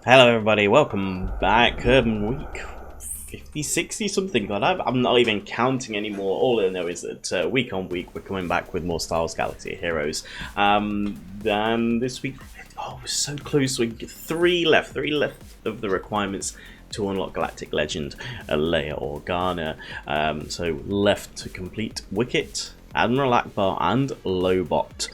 Hello everybody, welcome back. Week 50, 60 something. God, I'm not even counting anymore. All I know is that week on week we're coming back with more Star Wars Galaxy Heroes. Then this week, oh, we're so close. We get three left of the requirements to unlock Galactic Legend, Leia Organa. So left to complete Wicket, Admiral Akbar, and Lobot.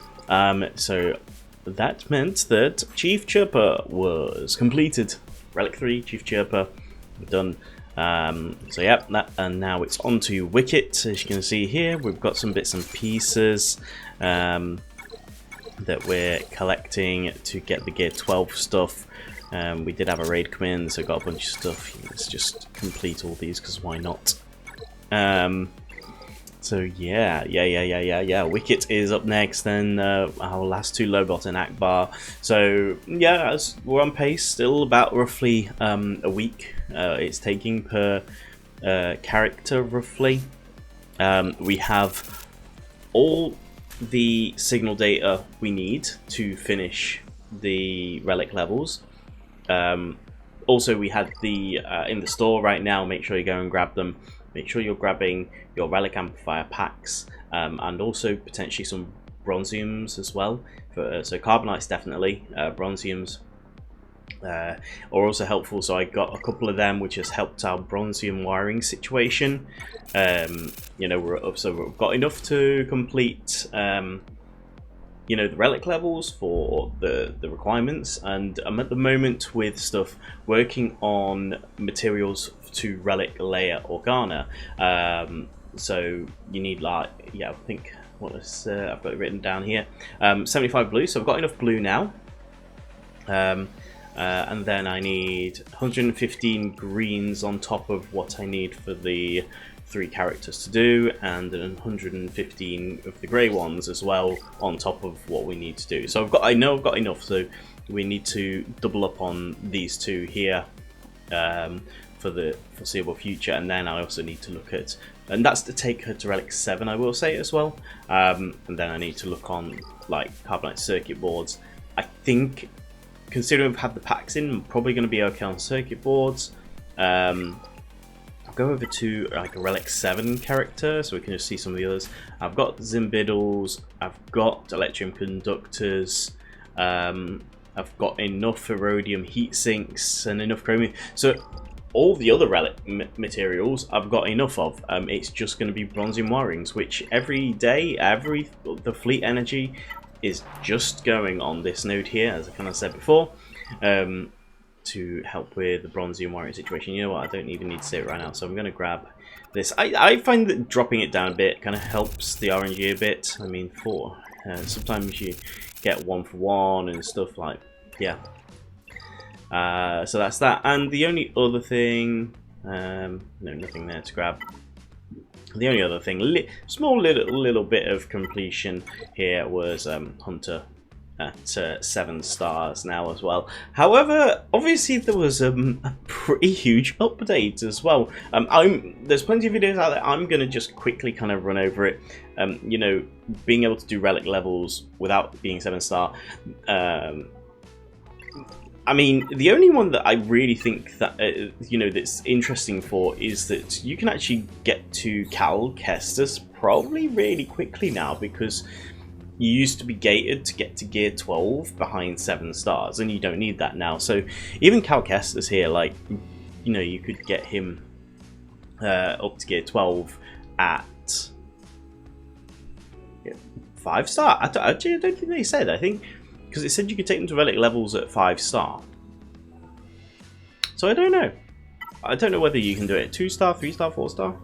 So that meant that Chief Chirper was completed. Relic 3, Chief Chirper, done. So yeah, and now it's on to Wicket. As you can see here, we've got some bits and pieces that we're collecting to get the Gear 12 stuff. We did have a raid come in, so got a bunch of stuff. Let's just complete all these, because why not? So yeah. Wicket is up next, then our last two, Lobot and Akbar. So yeah, we're on pace, still about roughly a week it's taking per character, roughly. We have all the signal data we need to finish the relic levels. Also, we had the in the store right now. Make sure you go and grab them. Make sure you're grabbing your relic amplifier packs, and also potentially some bronziums as well. So carbonites definitely, bronziums are also helpful. So I got a couple of them, which has helped our bronzium wiring situation. You know, we've got enough to complete you know, the relic levels for the requirements, and I'm at the moment with stuff working on materials to relic Leia Organa. So you need, like, yeah, I think what is I've got it written down here, 75 blue, so I've got enough blue now. And then I need 115 greens on top of what I need for the 3 characters to do, and 115 of the grey ones as well on top of what we need to do. So I know I've got enough, so we need to double up on these 2 here for the foreseeable future, and then I also need to look at, and that's to take her to Relic 7, I will say as well, and then I need to look on like carbonite circuit boards. I think, considering we've had the packs in, I'm probably going to be okay on circuit boards. I'll go over to like a Relic 7 character so we can just see some of the others. I've got Zimbiddles, I've got Electrium Conductors, I've got enough Ferrodium heat sinks and enough chromium. So all the other relic materials I've got enough of. It's just going to be bronzium wirings, which every day, the fleet energy is just going on this node here, as I kind of said before, to help with the bronzium wiring situation. You know what, I don't even need to say it right now, so I'm going to grab this. I find that dropping it down a bit kind of helps the RNG a bit. I mean, sometimes you get 1 for 1 and stuff, like, yeah. So that's that, and the only other thing, no, nothing there to grab. The only other thing, small little bit of completion here, was Hunter at 7 stars now as well. However, obviously there was a pretty huge update as well. There's plenty of videos out there. I'm going to just quickly kind of run over it. You know, being able to do relic levels without being 7 star. I mean, the only one that I really think that, you know, that's interesting for is that you can actually get to Cal Kestis probably really quickly now, because you used to be gated to get to Gear 12 behind 7 stars, and you don't need that now. So even Cal Kestis here, like, you know, you could get him up to Gear 12 at 5 star. I don't think they said. I think, because it said you could take them to relic levels at 5 star. So I don't know. I don't know whether you can do it at 2 star, 3 star, 4 star.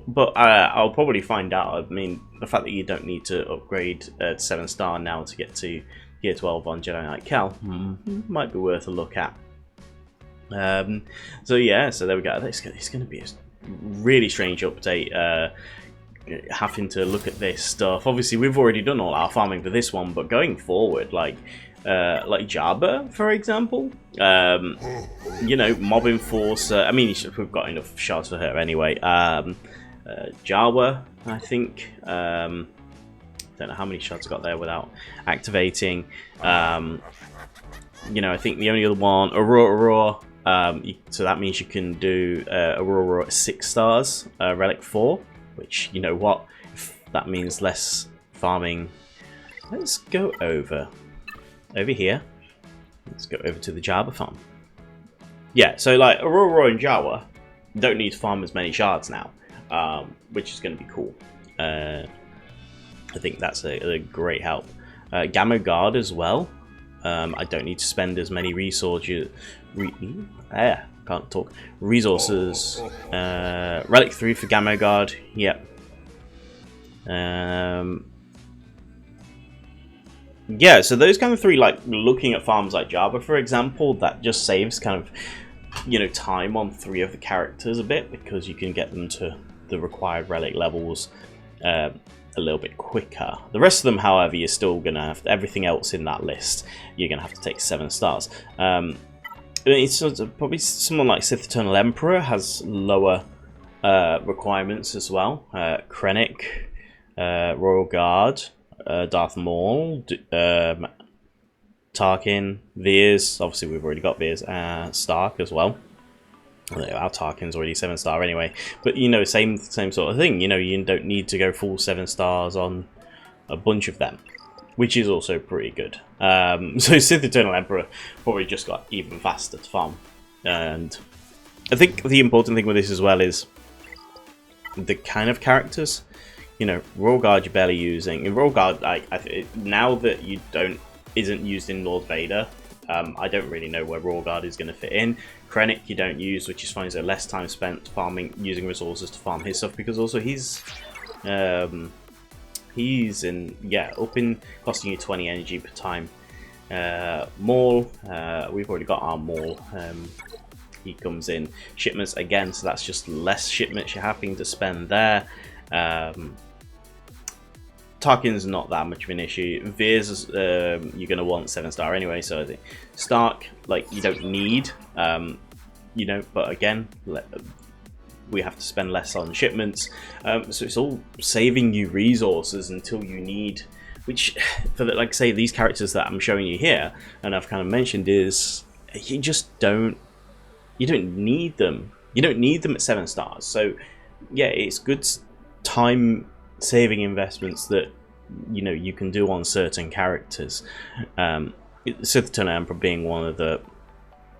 But I'll probably find out. I mean, the fact that you don't need to upgrade to 7 star now to get to Gear 12 on Jedi Knight Cal might be worth a look at. So yeah, so there we go. It's going to be a really strange update. Having to look at this stuff. Obviously, we've already done all our farming for this one, but going forward, like Jabba, for example, you know, Mob Enforcer. I mean, we've got enough shards for her anyway. Jawa, I think. Don't know how many shards I got there without activating. you know, I think the only other one, Aurora, so that means you can do Aurora at 6 stars, Relic 4, which, you know what, if that means less farming. Let's go over here. Let's go over to the Java farm. Yeah, so like Aurora and Jawa don't need to farm as many shards now, which is going to be cool. I think that's a great help. Gamma Guard as well. I don't need to spend as many resources. Can't talk. Resources. Relic 3 for Gamma Guard. Yep. Yeah, so those kind of 3, like looking at farms like Java, for example, that just saves kind of, you know, time on 3 of the characters a bit, because you can get them to the required relic levels a little bit quicker. The rest of them, however, you're still gonna have everything else in that list. You're gonna have to take 7 stars. It's probably someone like Sith Eternal Emperor has lower requirements as well. Krennic, Royal Guard, Darth Maul, Tarkin, Veers. Obviously, we've already got Veers. Stark as well. Our Tarkin's already 7-star anyway. But you know, same sort of thing. You know, you don't need to go full 7 stars on a bunch of them, which is also pretty good. So Sith Eternal Emperor probably just got even faster to farm. And I think the important thing with this as well is the kind of characters. You know, Royal Guard you're barely using. In Royal Guard, now that isn't used in Lord Vader, I don't really know where Royal Guard is going to fit in. Krennic you don't use, which is fine, so less time spent farming, using resources to farm his stuff, because also he's in, up in costing you 20 energy per time. Maul, we've already got our Maul. He comes in shipments again, so that's just less shipments you're having to spend there. Tarkin's not that much of an issue. Veers, you're going to want 7-star anyway, so I think Stark, like, you don't need, you know, but again, we have to spend less on shipments, so it's all saving you resources until you need, which, for the, like say, these characters that I'm showing you here, and I've kind of mentioned, is you just don't need them. You don't need them at 7 stars, so yeah, it's good time saving investments that, you know, you can do on certain characters. Sith Eternal Emperor being one of the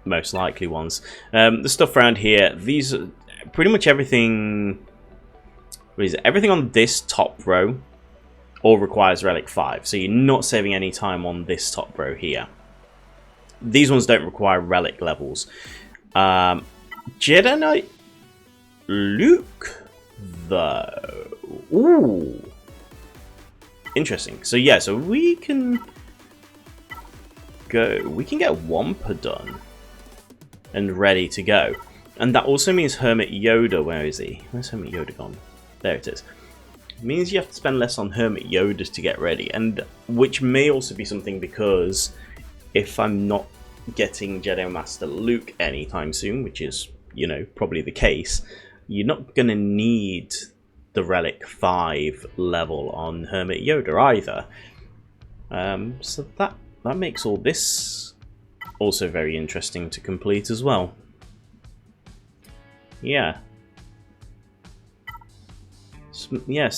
most likely ones. The stuff around here, these are pretty much everything. What is it? Everything on this top row all requires Relic 5, so you're not saving any time on this top row here. These ones don't require relic levels. Jedi Knight Luke, though. Ooh. Interesting. So yeah, so we can get Wampa done and ready to go. And that also means Hermit Yoda, where is he? Where's Hermit Yoda gone? There it is. It means you have to spend less on Hermit Yodas to get ready, and which may also be something, because if I'm not getting Jedi Master Luke anytime soon, which is, you know, probably the case, you're not going to need the Relic 5 level on Hermit Yoda either. So that makes all this also very interesting to complete as well. Yeah. It's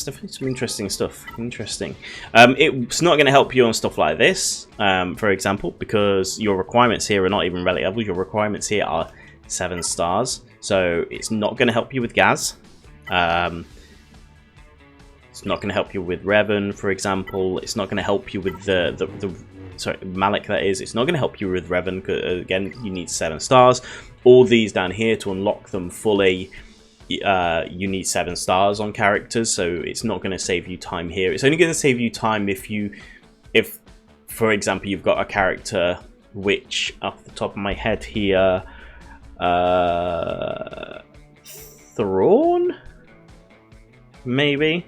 definitely some interesting stuff. Interesting. It's not going to help you on stuff like this, for example, because your requirements here are not even relic levels. Your requirements here are 7 stars, so it's not going to help you with Gaz. It's not going to help you with Revan, for example. It's not going to help you with sorry, Malik, that is. It's not going to help you with Revan, because again, you need 7 stars. All these down here, to unlock them fully, you need 7 stars on characters, so it's not going to save you time here. It's only going to save you time if, for example, you've got a character which, off the top of my head here, Thrawn? Maybe?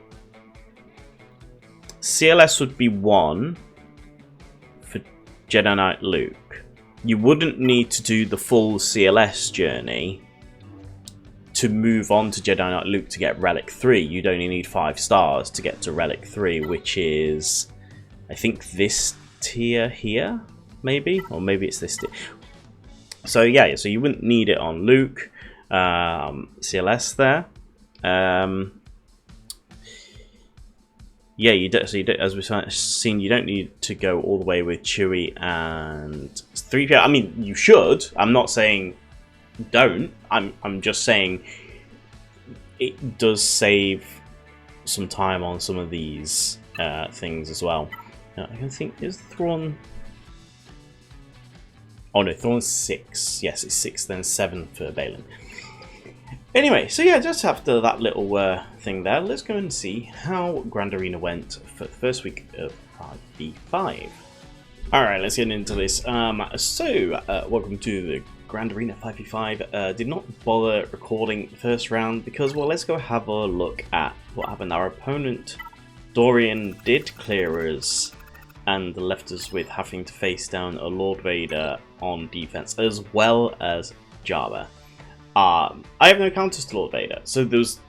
CLS would be 1 for Jedi Knight Luke. You wouldn't need to do the full CLS journey to move on to Jedi Knight Luke to get Relic 3. You'd only need 5 stars to get to Relic 3, which is, I think, this tier here. maybe, or maybe it's this. So yeah, so you wouldn't need it on Luke, CLS there. Yeah, you don't. So you don't, as we've seen, you don't need to go all the way with Chewie and 3PO. I mean, you should. I'm not saying don't. I'm just saying it does save some time on some of these things as well. I can think, is Thrawn... Oh no, Thrawn's 6. Yes, it's 6, then 7 for Balin. Anyway, so yeah, just after that little thing there, let's go and see how Grand Arena went for the first week of 5v5. Alright, let's get into this. Welcome to the Grand Arena 5v5. Did not bother recording the first round because, well, let's go have a look at what happened. Our opponent, Dorian, did clear us and left us with having to face down a Lord Vader on defense, as well as Jabba. I have no counters to Lord Vader, so there was,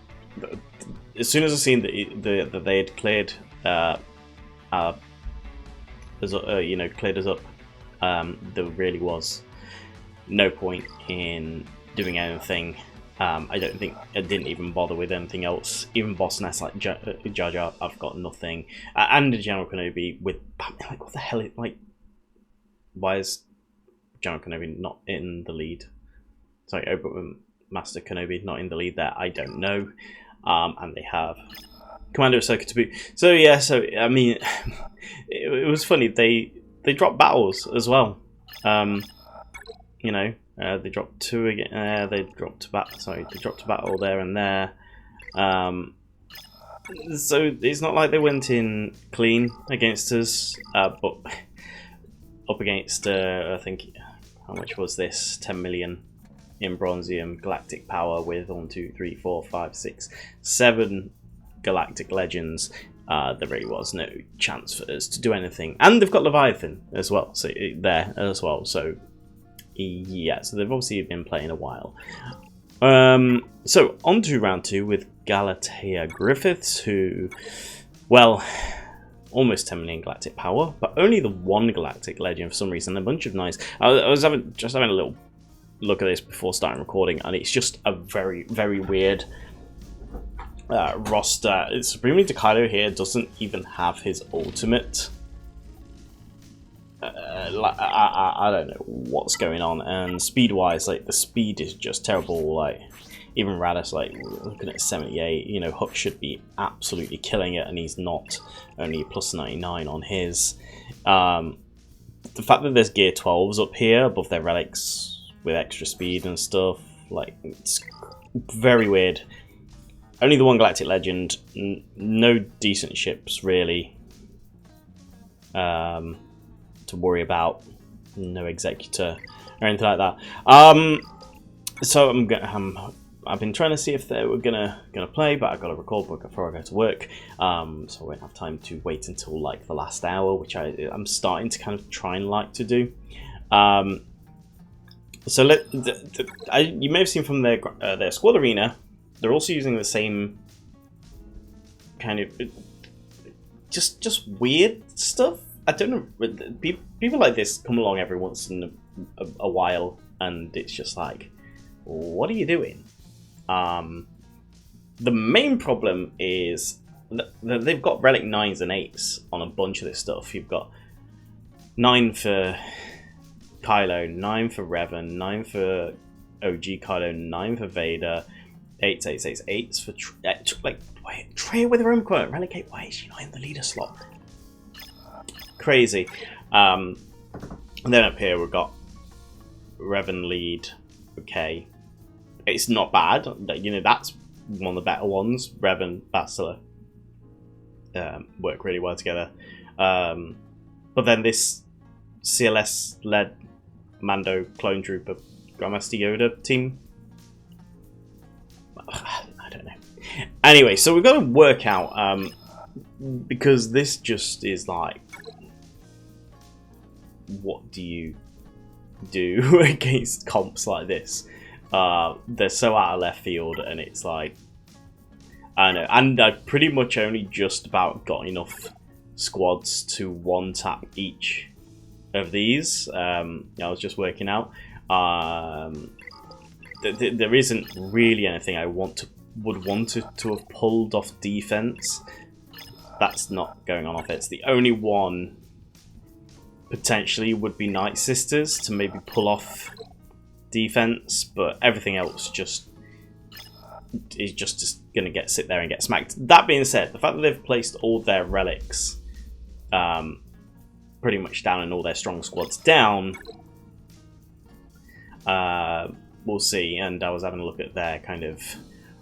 as soon as I seen that they had cleared, cleared us up, there really was no point in doing anything. I don't think I didn't even bother with anything else. Even Boss Nest like Jar Jar, I've got nothing, and General Kenobi with like, what the hell? Like, why is General Kenobi not in the lead? Sorry, Master Kenobi not in the lead there. I don't know. And they have Commander Ahsoka to boot. So yeah, so I mean, it was funny. They dropped battles as well. You know. They dropped 2 again. They dropped a battle there and there. So it's not like they went in clean against us, but up against I think, how much was this? 10 million in Bronzium galactic power with 1, 2, 3, 4, 5, 6, 7 galactic legends. There really was no chance for us to do anything, and they've got Leviathan as well, so there as well. So. Yeah, so they've obviously been playing a while. So, on to round 2 with Galatea Griffiths, who, well, almost 10 million galactic power, but only the 1 galactic legend for some reason. A bunch of nice... I was just having a little look at this before starting recording, and it's just a very, very weird roster. Supreme Leader Kylo here doesn't even have his ultimate. I don't know what's going on, and speed wise, like the speed is just terrible. Like even Radis, like looking at 78, you know, Hook should be absolutely killing it, and he's not. Only plus 99 on his. The fact that there's gear 12s up here above their relics with extra speed and stuff, like it's very weird. Only the 1 galactic legend, no decent ships really. To worry about, no executor or anything like that. So I've been trying to see if they were gonna play, but I've got to record before I go to work. So I won't have time to wait until like the last hour, which I'm starting to kind of try and like to do. So you may have seen from their squad arena, they're also using the same kind of just weird stuff. I don't know, people like this come along every once in a while, and it's just like, what are you doing? The main problem is that they've got relic 9s and 8s on a bunch of this stuff. You've got 9 for Kylo, 9 for Revan, 9 for OG Kylo, 9 for Vader, 8s, 8s, 8s, 8s for Trey with her own quote. Relic 8, why is she not in the leader slot? Crazy. And then up here we've got Revan lead. Okay, it's not bad. You know, that's one of the better ones. Revan, Bastila work really well together. But then this CLS led Mando clone trooper Grandmaster Yoda team, I don't know. Anyway, so we've got to work out because this just is like, what do you do against comps like this? They're so out of left field, and it's like, I know, and I pretty much only just about got enough squads to 1-tap each of these. I was just working out. There isn't really anything I would want to have pulled off defense. That's not going on offense. The only one potentially would be Night Sisters to maybe pull off defense, but everything else is just gonna sit there and get smacked. That being said, the fact that they've placed all their relics pretty much down and all their strong squads down, we'll see. And I was having a look at their kind of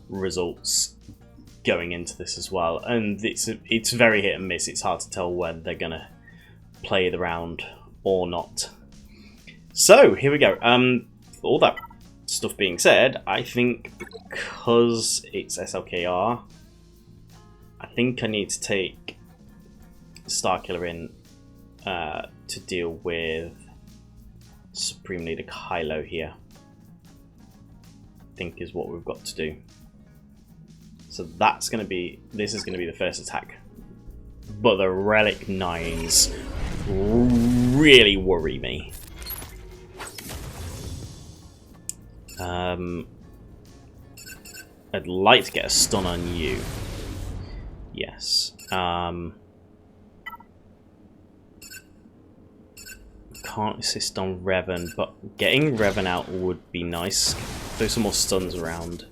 results going into this as well, and it's very hit and miss. It's hard to tell whether they're gonna play the round or not. So here we go. All that stuff being said, I think because it's SLKR, I think I need to take Starkiller in to deal with Supreme Leader Kylo here. I think is what we've got to do. So that's going to be, this is going to be the first attack. But the Relic 9s really worry me. I'd like to get a stun on you. Yes. Can't assist on Revan, but getting Revan out would be nice. Throw some more stuns around.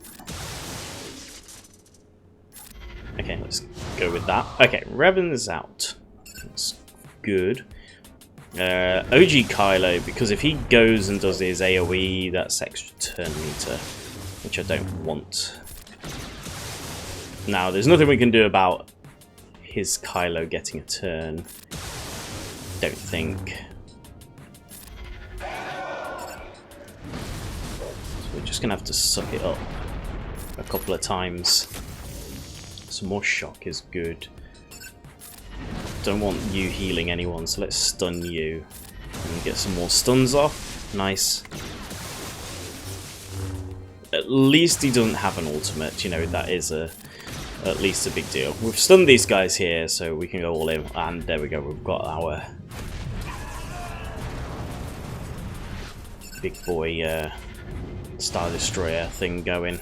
Okay, let's go with that. Okay, Revan's out. That's good. OG Kylo, because if he goes and does his AoE, that's extra turn meter, which I don't want. Now, there's nothing we can do about his Kylo getting a turn. Don't think. So we're just gonna have to suck it up a couple of times. Some more shock is good. Don't want you healing anyone, so let's stun you and get some more stuns off. Nice. At least he doesn't have an ultimate, you know, that is at least a big deal. We've stunned these guys here, so we can go all in, and there we go, we've got our big boy Star Destroyer thing going.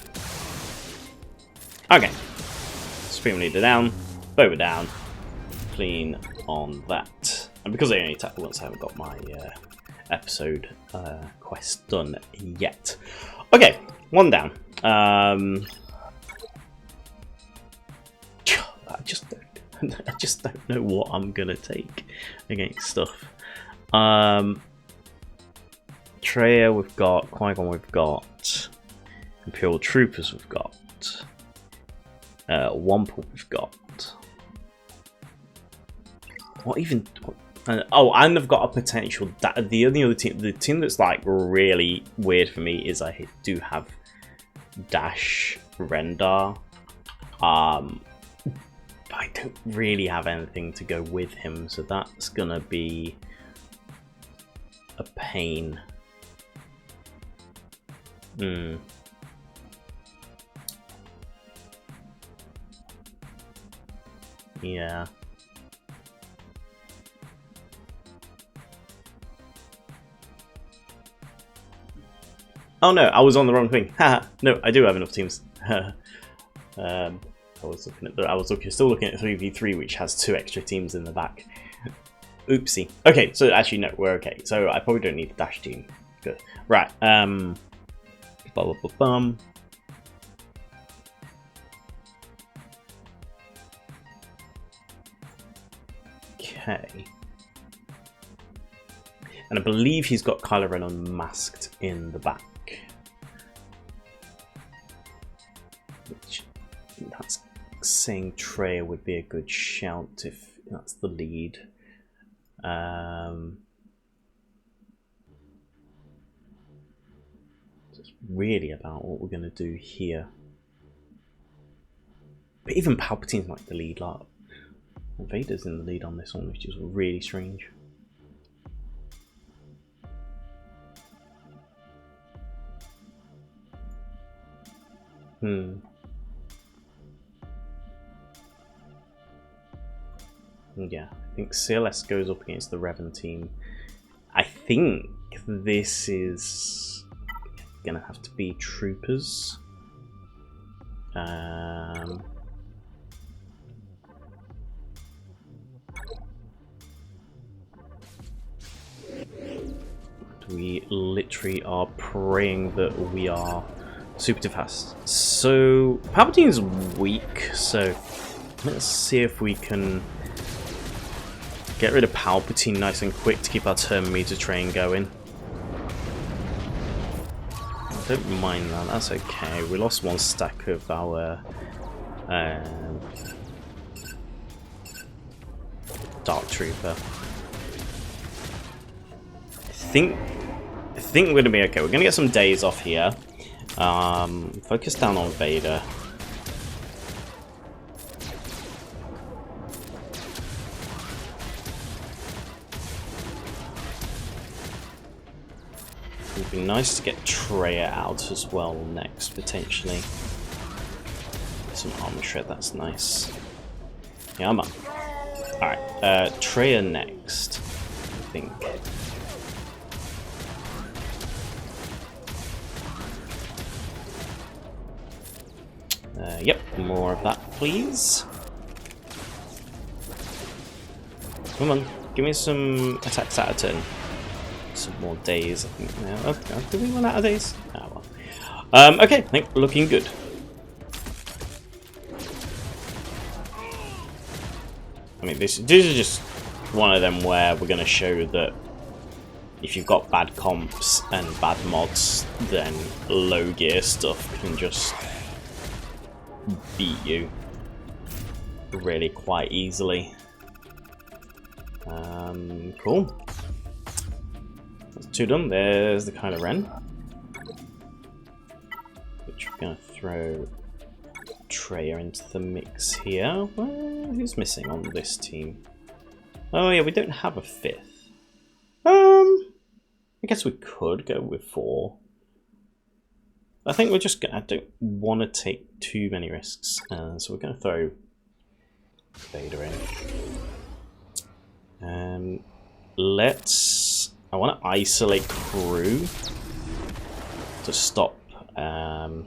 Okay. Supreme Leader down, Boba down, clean on that. And because I only attacked once, I haven't got my episode quest done yet. Okay, one down. I just don't know what I'm gonna take against stuff. Traya we've got, Qui-Gon we've got, Imperial Troopers we've got. Wampa we've got. What even? Oh, and I've got a potential. The only other team, the team that's like really weird for me is I do have Dash Rendar. I don't really have anything to go with him, so that's gonna be a pain. Yeah. Oh no, I was on the wrong thing. Haha. No, I do have enough teams. I was still looking at 3v3, which has 2 extra teams in the back. Oopsie. Okay, so actually no, we're okay. So I probably don't need the dash team. Good. Right. Bum bum bum. Okay. And I believe he's got Kylo Ren unmasked in the back. Which, that's saying Traya would be a good shout if that's the lead. It's really about what we're going to do here. But even Palpatine's like the lead, like Vader's in the lead on this one, which is really strange. Yeah, I think CLS goes up against the Revan team. I think this is gonna have to be troopers. We literally are praying that we are super fast. So Palpatine's weak, so let's see if we can get rid of Palpatine nice and quick to keep our turn meter train going. I don't mind that, that's okay. We lost one stack of our Dark Trooper. I think we're gonna be okay. We're gonna get some days off here. Focus down on Vader. It'd be nice to get Traya out as well next, potentially. Some armor shred, that's nice. Yeah, I'm up. Alright, Traya next, I think. Yep, more of that, please. Come on, give me some attacks out of turn. Some more days, I think. Now, did we run out of days? Oh, well. Okay, I think we're looking good. I mean, this is just one of them where we're going to show that if you've got bad comps and bad mods, then low gear stuff can just beat you really quite easily. Cool. That's two done. There's the Kylo Ren, which we're going to throw Traya into the mix here. Well, who's missing on this team? Oh yeah, we don't have a fifth. I guess we could go with 4. I think we're just gonna, I don't want to take too many risks, so we're going to throw Vader in. I want to isolate crew to stop the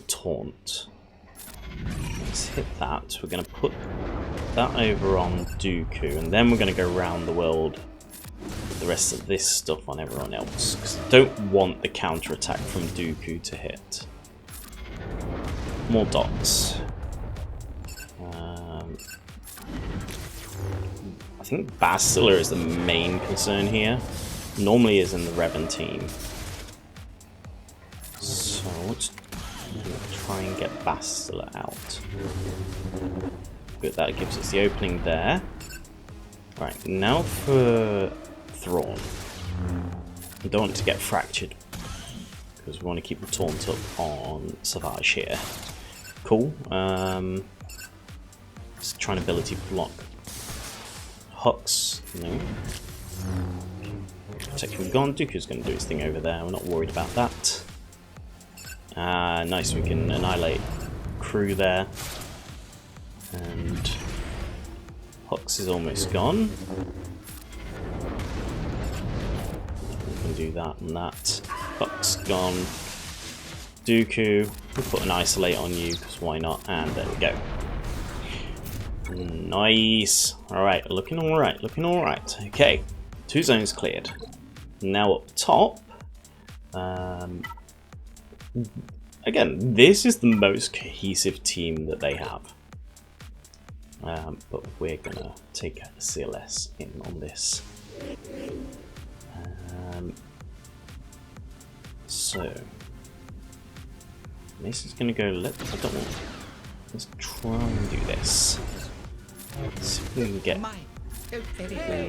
taunt. Let's hit that. We're going to put that over on Dooku, and then we're going to go around the world with the rest of this stuff on everyone else, because I don't want the counter-attack from Dooku to hit. More dots. I think Bastila is the main concern here. Normally is in the Revan team. So let's try and get Bastila out. Good, that gives us the opening there. Right, now for Thrawn. We don't want it to get fractured, because we want to keep the taunt up on Savage here. Cool. Let's try an ability block. Hux, no. Protection gone. Dooku's going to do his thing over there. We're not worried about that. Nice, we can annihilate crew there. And Hux is almost gone. We can do that and that. Hux gone. Dooku, we'll put an isolate on you, because why not? And there we go. Nice. Alright, looking alright, looking alright. Okay, 2 zones cleared. Now up top, again, this is the most cohesive team that they have. But we're gonna take a CLS in on this. So this is gonna go. Let's try and do this. Let's see if we can get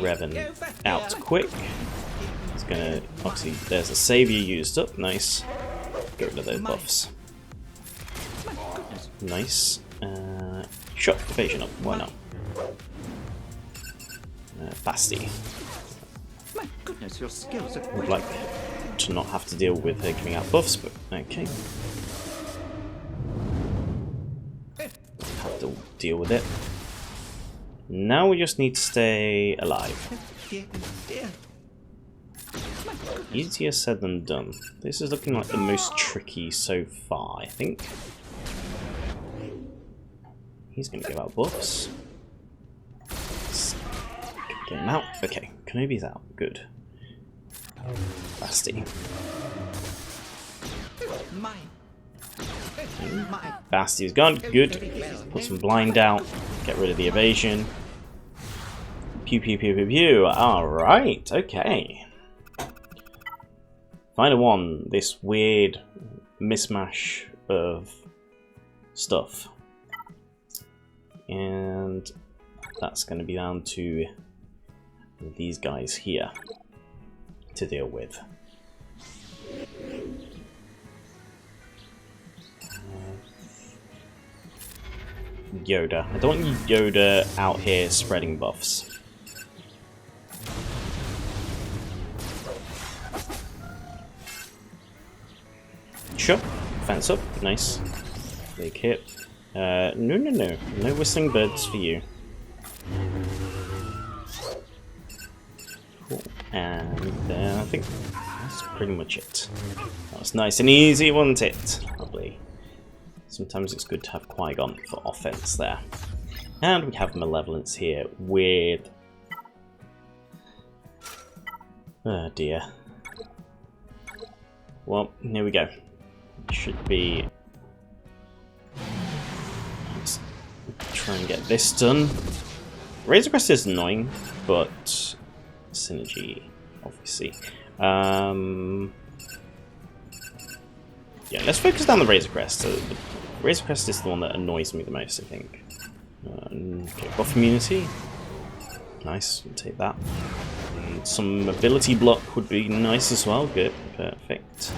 Revan out quick. It's gonna, obviously, there's a savior used up. Nice. Get rid of those buffs. Nice. Shot evasion up. Why not? Basti. My goodness, your skills are Would like to not have to deal with her giving out buffs, but okay. Have to deal with it. Now we just need to stay alive. Dear, dear. Easier said than done. This is looking like the most tricky so far, I think. He's going to give out buffs. Get him out. Okay, Kenobi's out. Good. Basti. Mine. Basti's gone. Good. Put some blind out. Get rid of the evasion. Pew pew pew pew pew. Alright, okay. Final one. This weird mismatch of stuff. And that's going to be down to these guys here to deal with. Yoda. I don't want Yoda out here spreading buffs. Sure. Fence up. Nice. Big hit. No. No whistling birds for you. Cool. And I think that's pretty much it. That was nice and easy, wasn't it? Lovely. Sometimes it's good to have Qui-Gon for offense there. And we have Malevolence here with... oh dear. Well, here we go. Should be... let's try and get this done. Razor Crest is annoying, but synergy, obviously. Yeah, let's focus down the Razor Crest. The Razor Crest is the one that annoys me the most, I think. Okay, buff immunity. Nice, we'll take that. And some ability block would be nice as well. Good, perfect.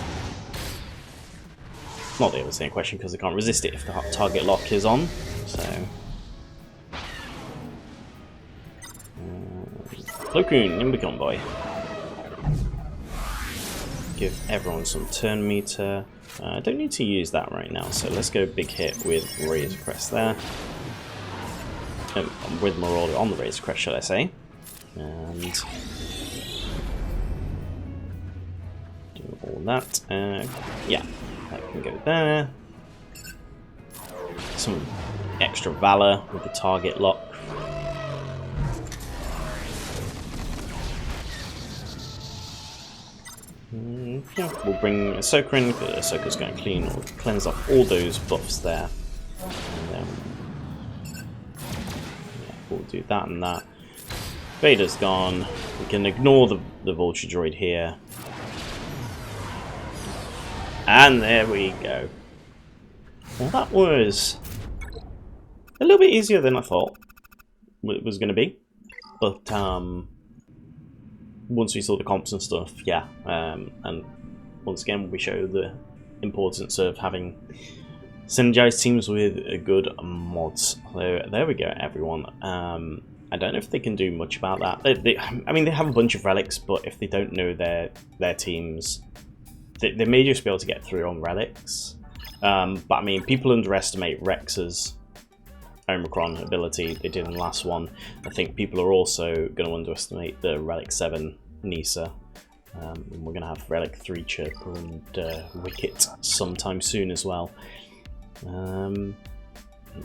Not the other question because I can't resist it if the target lock is on. So, Plo Koon, in we come, boy. Give everyone some turn meter. I don't need to use that right now, so let's go big hit with Razor Crest there. With Marauder on the Razor Crest, shall I say. And do all that. Yeah, that can go there. Some extra Valor with the target lock. Yeah, we'll bring Ahsoka in, because Ahsoka's going to cleanse off all those buffs there. And yeah, we'll do that and that. Vader's gone. We can ignore the Vulture Droid here. And there we go. Well, that was a little bit easier than I thought it was going to be. But, once we saw the comps and stuff, yeah, and once again we show the importance of having synergized teams with good mods. So there we go, everyone. I don't know if they can do much about that. I mean, they have a bunch of relics, but if they don't know their teams, they may just be able to get through on relics. But I mean, people underestimate Rex's Omicron ability. They did in the last one. I think people are also going to underestimate the Relic 7 Nisa. And we're going to have Relic 3 Chirper and Wicket sometime soon as well.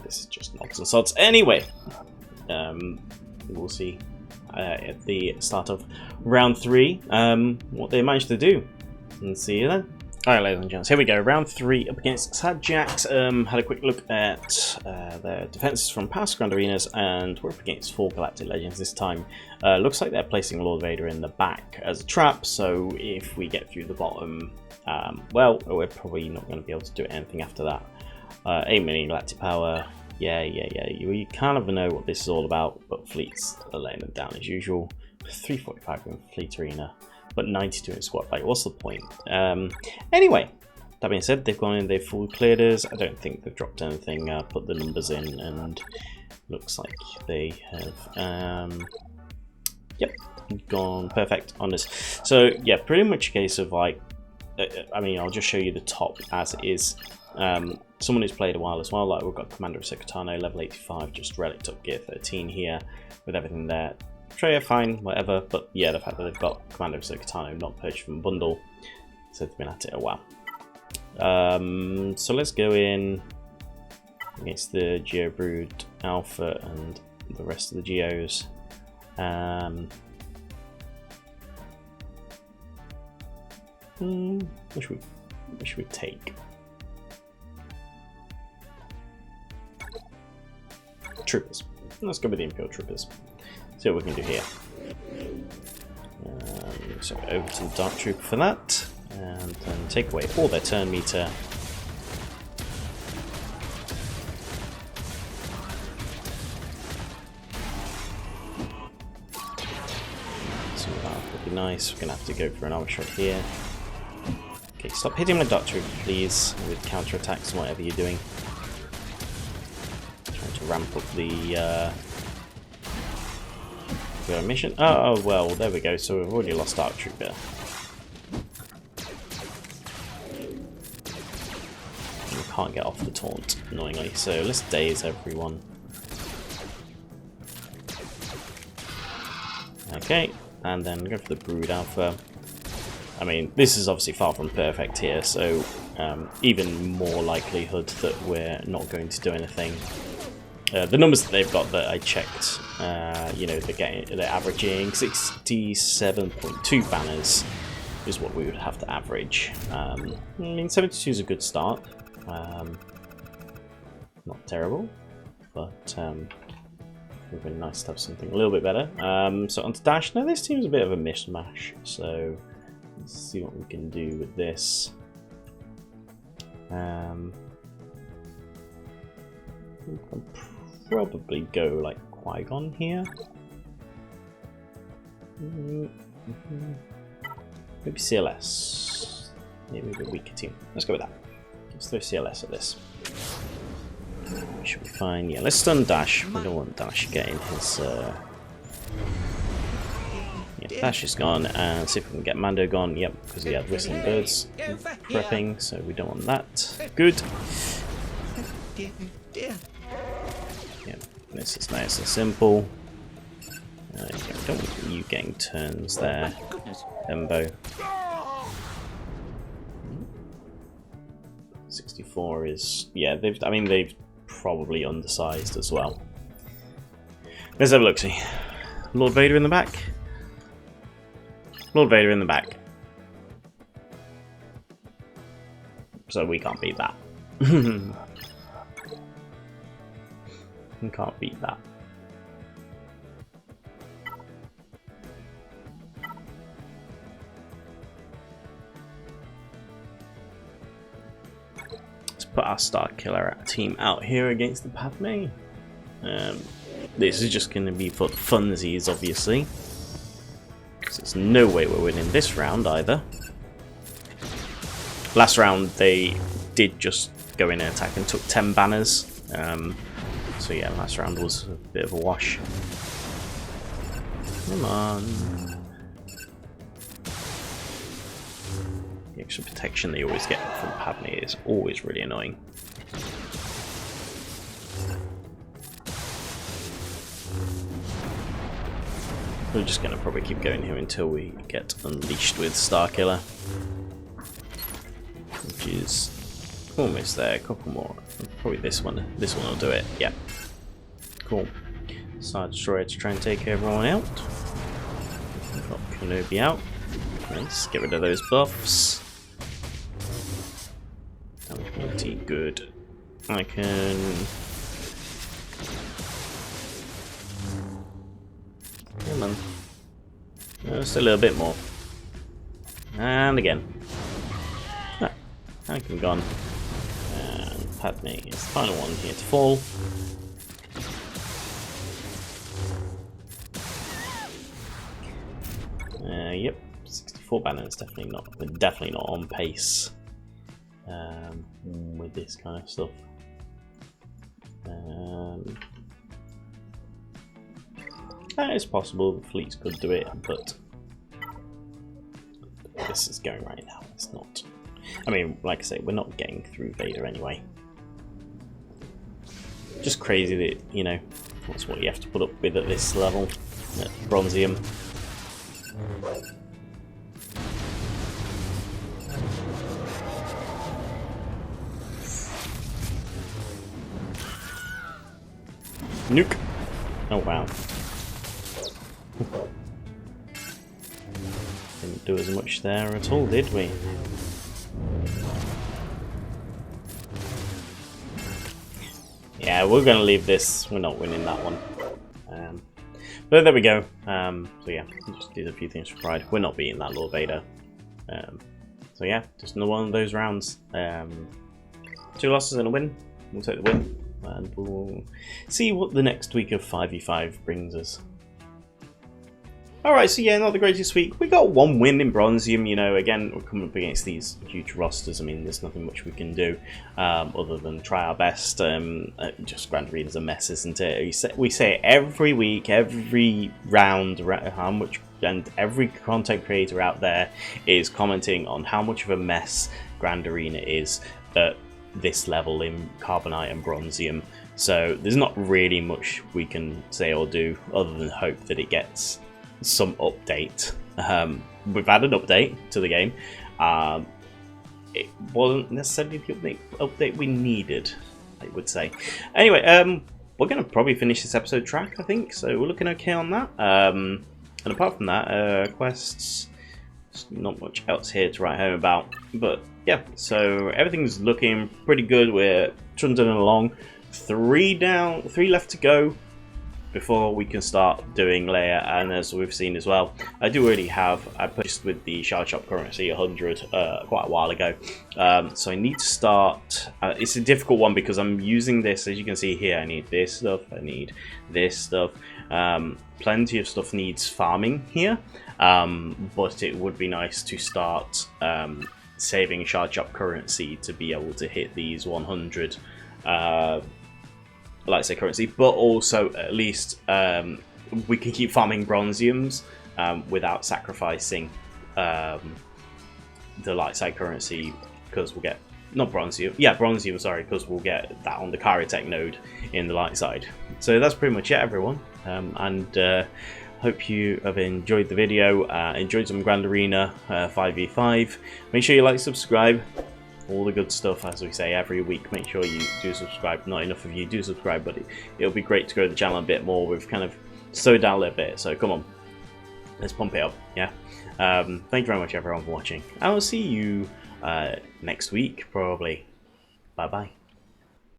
This is just odds and sods. Anyway, we'll see at the start of round 3 what they managed to do. And see you then. Alright, ladies and gents, here we go. Round 3 up against Sad Jacks. Had a quick look at their defenses from past Grand Arenas, and we're up against 4 Galactic Legends this time. Looks like they're placing Lord Vader in the back as a trap, so if we get through the bottom, well, we're probably not going to be able to do anything after that. 8 million Galactic Power. Yeah. You kind of know what this is all about, but fleets are laying them down as usual. 345 in Fleet Arena. But 92 in squad fight. What's the point? Anyway, that being said, they've gone in, they've full cleared us. I don't think they've dropped anything. Put the numbers in, and looks like they have. Yep, gone perfect on this. So yeah, pretty much a case of like, I mean, I'll just show you the top as it is. someone who's played a while as well. Like we've got Commander of Secretano, level 85, just relic up gear 13 here with everything there. Treya, fine, whatever, but yeah, the fact that they've got Commander of Secretano not purchased from bundle, so they've been at it a while. So let's go in against the Geobrood Alpha and the rest of the Geos. What should we take? Troopers. Let's go with the Imperial Troopers. See what we can do here. So over to the Dark Trooper for that, and then take away all their turn meter. So that would be nice. We're gonna have to go for an armor shot here. Okay, stop hitting my Dark Trooper, please, with counter attacks and whatever you're doing. Trying to ramp up the mission. Oh, well, there we go. So we've already lost Dark Trooper. We can't get off the taunt, annoyingly. So let's daze everyone. Okay, and then go for the Brood Alpha. I mean, this is obviously far from perfect here, so even more likelihood that we're not going to do anything. The numbers that they've got that I checked, you know, they're averaging 67.2 banners is what we would have to average. I mean, 72 is a good start. Not terrible, but it would have been nice to have something a little bit better. So onto Dash. Now this team's a bit of a mishmash, so let's see what we can do with this. We can probably go like Qui-Gon here. Maybe CLS. Maybe the weaker team. Let's go with that. Let's throw CLS at this. Should be fine. Yeah, let's stun Dash. We don't want Dash getting his. Yeah, Dash is gone, and see if we can get Mando gone. Yep, because he had Whistling Birds prepping, so we don't want that. Good. Yeah, this is nice and simple. Don't want you getting turns there, Embo. 64 is, yeah. They've probably undersized as well. Let's have a look. See, Lord Vader in the back. Lord Vader in the back. So we can't beat that. We can't beat that. Let's put our Star Killer team out here against the Padme. This is just going to be for the funsies, obviously. So there's no way we're winning this round either. Last round they did just go in and attack and took 10 banners. So yeah, last round was a bit of a wash. Come on. The extra protection that you always get from Padme is always really annoying. We're just going to probably keep going here until we get unleashed with Starkiller, which is almost there. A couple more. Probably this one. This one will do it. Yeah. Cool. Star Destroyer to try and take everyone out. Got Kenobi out. Nice. Get rid of those buffs. Damage penalty. Good. I can. Come on. Just a little bit more. And again. Ah, Anakin gone. And Padme is the final one here to fall. Yep, 64 banners. Definitely not. We're definitely not on pace with this kind of stuff. It's possible the fleets could do it, but this is going right now. It's not. I mean, like I say, we're not getting through Vader anyway. Just crazy that, you know, that's what you have to put up with at this level, at Bronzium. Nuke! Oh wow. Didn't do as much there at all, did we? Yeah, we're gonna leave this. We're not winning that one. But there we go. So yeah, just did a few things for pride. We're not beating that Lord Vader. So yeah, just another one of those rounds. 2 losses and a win. We'll take the win, and we'll see what the next week of 5v5 brings us. Alright, so yeah, not the greatest week. We got 1 win in Bronzium, you know, again, we're coming up against these huge rosters. I mean, there's nothing much we can do other than try our best. Just Grand Arena's a mess, isn't it? We say every week, every round, how much, and every content creator out there is commenting on how much of a mess Grand Arena is at this level in Carbonite and Bronzium. So there's not really much we can say or do other than hope that it gets some update. We've had an update to the game. It wasn't necessarily the update we needed, I would say. Anyway, we're going to probably finish this episode track, I think, so we're looking okay on that. And apart from that, quests, not much else here to write home about. But yeah, so everything's looking pretty good. We're trundling along. 3 left to go before we can start doing layer, and as we've seen as well, I purchased with the Shard Shop currency 100 quite a while ago, so I need to start. It's a difficult one because I'm using this, as you can see here. I need this stuff, I need this stuff, plenty of stuff needs farming here, but it would be nice to start saving Shard Shop currency to be able to hit these 100 like say currency, but also at least we can keep farming Bronziums without sacrificing the light side currency, because we'll get Bronzium, sorry, because we'll get that on the Karatech node in the light side. So that's pretty much it, everyone, and hope you have enjoyed the video, enjoyed some Grand Arena 5v5. Make sure you like, subscribe, all the good stuff, as we say every week. Make sure you do subscribe. Not enough of you do subscribe, but it'll be great to grow the channel a bit more. We've kind of slowed down a little bit, so come on, let's pump it up. Yeah. Thank you very much, everyone, for watching. I will see you next week, probably. Bye bye.